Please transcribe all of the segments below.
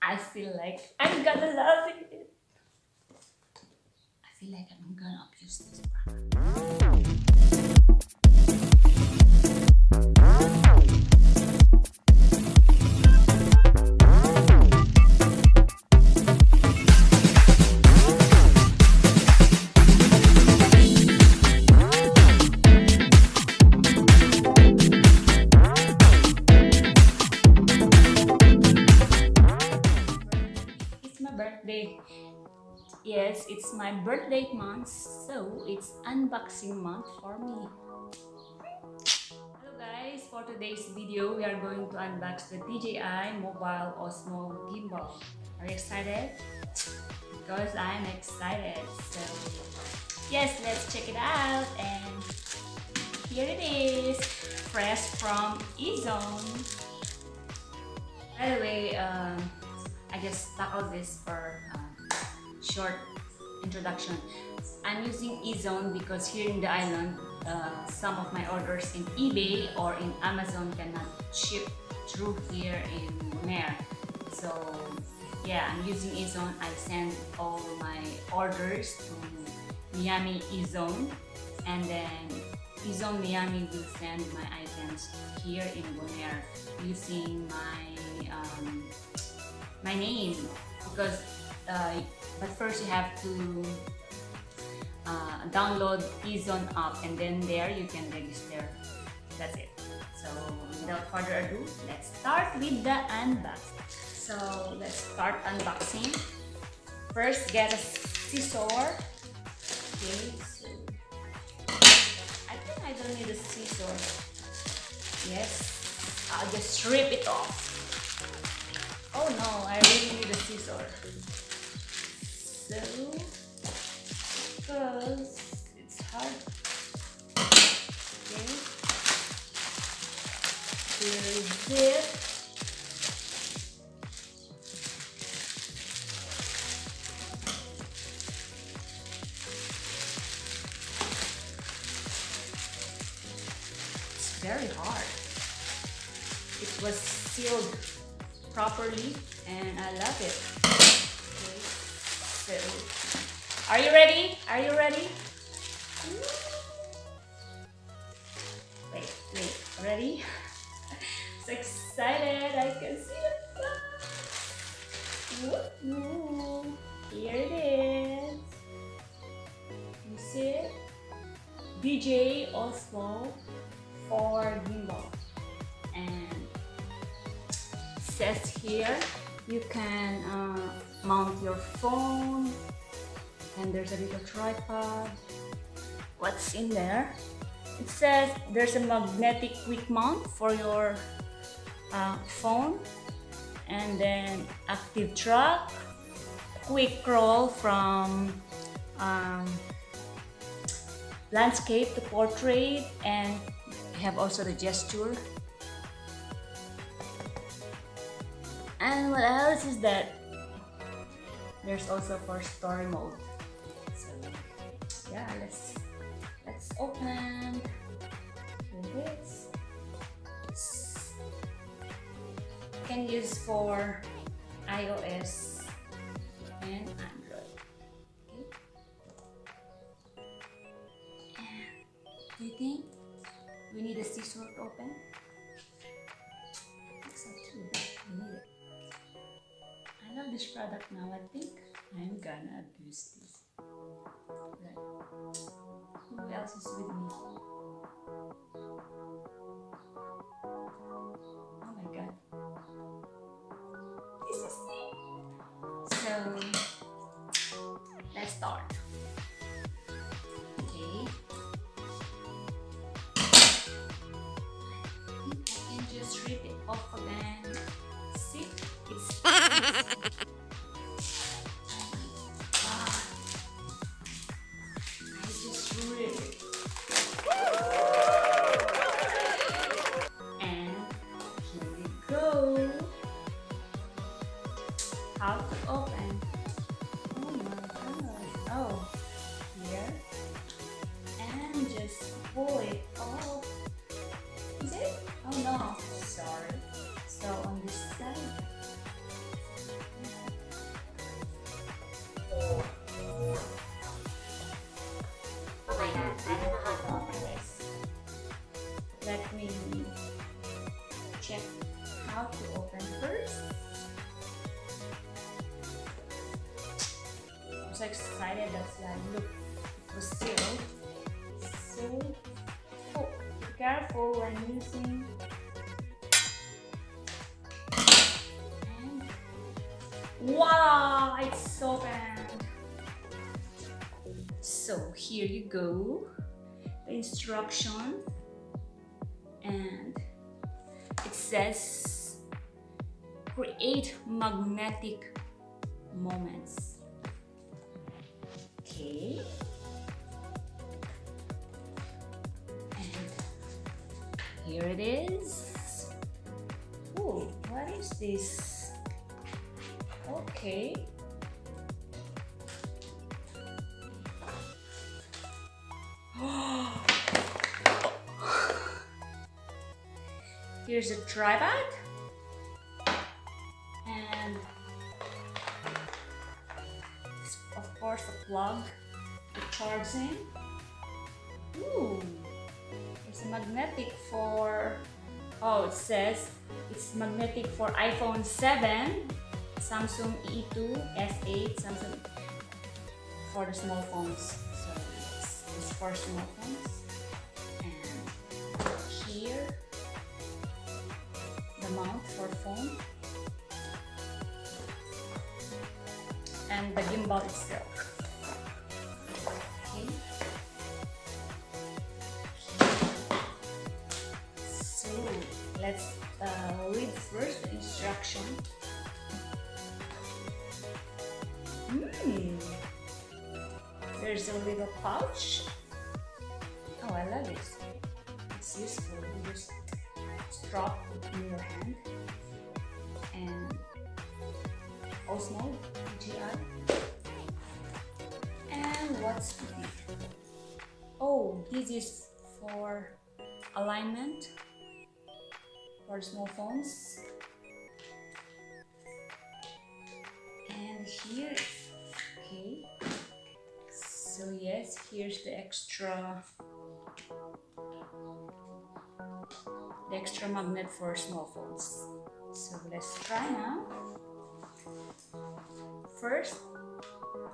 I feel like I'm gonna love it. I feel like I'm gonna abuse this product. It's my birthday. Yes, it's my birthday month, so it's unboxing month for me. Hello guys, for today's video, we are going to unbox the DJI Mobile Osmo Gimbal. Are you excited? Because I'm excited. So yes, let's check it out. And here it is, fresh from eZone. By the way, I just tackled this for short introduction. I'm using eZone because here in the island, some of my orders in eBay or in Amazon cannot ship through here in Mer. So yeah, I'm using eZone. I send all my orders to Miami eZone, and then eZone Miami will send my items here in Bonaire using my name, because but first you have to download eZone app, and then there you can register. That's it. So without further ado, let's start with the unboxing. So let's start unboxing. First, get a scissor. Okay, so I think I don't need a scissor. Yes, I'll just rip it off. Oh no, I really need a scissor. So, because it's hard. Okay. Here is it. It's very hard. It was sealed properly and I love it. Okay, so are you ready? Are you ready? Wait, ready? So excited, I can see it. Woo-hoo. Here it is. You see it? DJI OSMO for Gimbal. And says here you can mount your phone, and there's a little tripod. What's in there? It says there's a magnetic quick mount for your phone, and then active track, quick roll from landscape to portrait, and we have also the gesture. And what else is that? There's also for story mode. So yeah, let's open. Here it is. Can use for iOS and Android. Okay. And do you think we need a scissor to open? I think so too. We need it. I love this product now. I think I'm gonna abuse this. Right. Who else is with me? Oh my god. This is it. So let's start. Okay. I think I can just rip it off again. See? It's how to open. Oh my god. Oh, here. And just pull it off. Is it? Oh no. Sorry. So on this side. so excited. That's why look, it was sealed. So, oh, be careful when using. And voila! It's open. So here you go. The instruction, and it says create magnetic moments. Okay, and here it is. Oh, what is this? Okay. Here's a tripod, and of course a plug for charging. Ooh, it's magnetic for, oh, it says it's magnetic for iPhone 7, Samsung E2, S8, Samsung for the small phones. So it's for small phones. And here, the mount for phone, and the gimbal itself. Okay. So let's read first the instruction. There's a little pouch. Oh, I love this. It's useful. You just drop it in your hand. And OSMO, DJI. And what's it? Oh, this is for alignment for small phones. And here, okay. So yes, here's the extra magnet for small phones. So let's try now. First,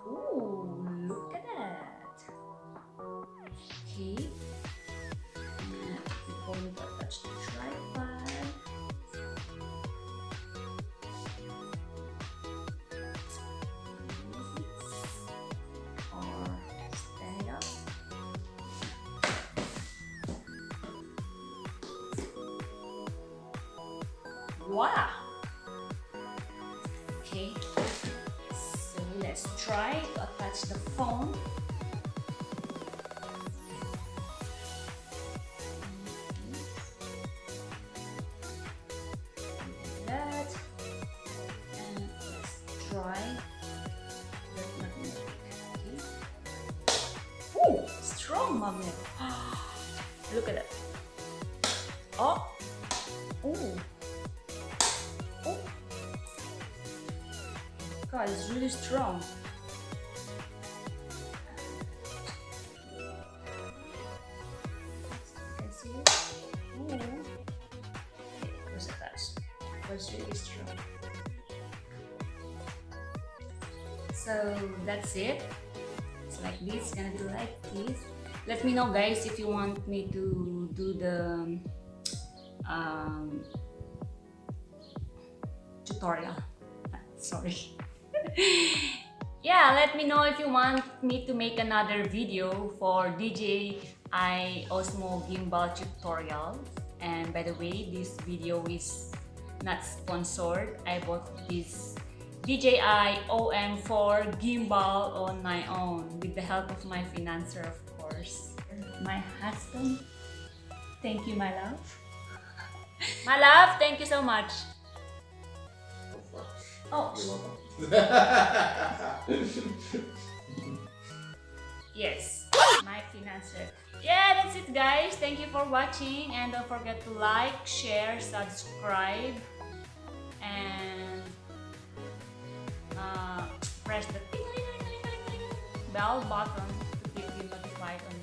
ooh, look at that. Okay, and we're going to attach the tripod. Or stand it up. Wow! Okay, so let's try to attach the phone. Like that, and let's try that magnetic. Okay. Oh, strong magnet! Look at that. Oh, oh. Oh, God, it's really strong. You can see it. Ooh. Okay, it was attached. It was really strong. So that's it. It's like this. It's gonna be like this. Let me know, guys, if you want me to do the tutorial. Sorry. Yeah, let me know if you want me to make another video for DJI OSMO gimbal tutorial. And by the way, this video is not sponsored. I bought this DJI OM4 gimbal on my own with the help of my financer, of course. My husband. Thank you, my love. My love, thank you so much. Oh. You're welcome. Yes, my financer. Yeah, that's it, guys. Thank you for watching, and don't forget to like, share, subscribe, and press the bell button to keep you notified on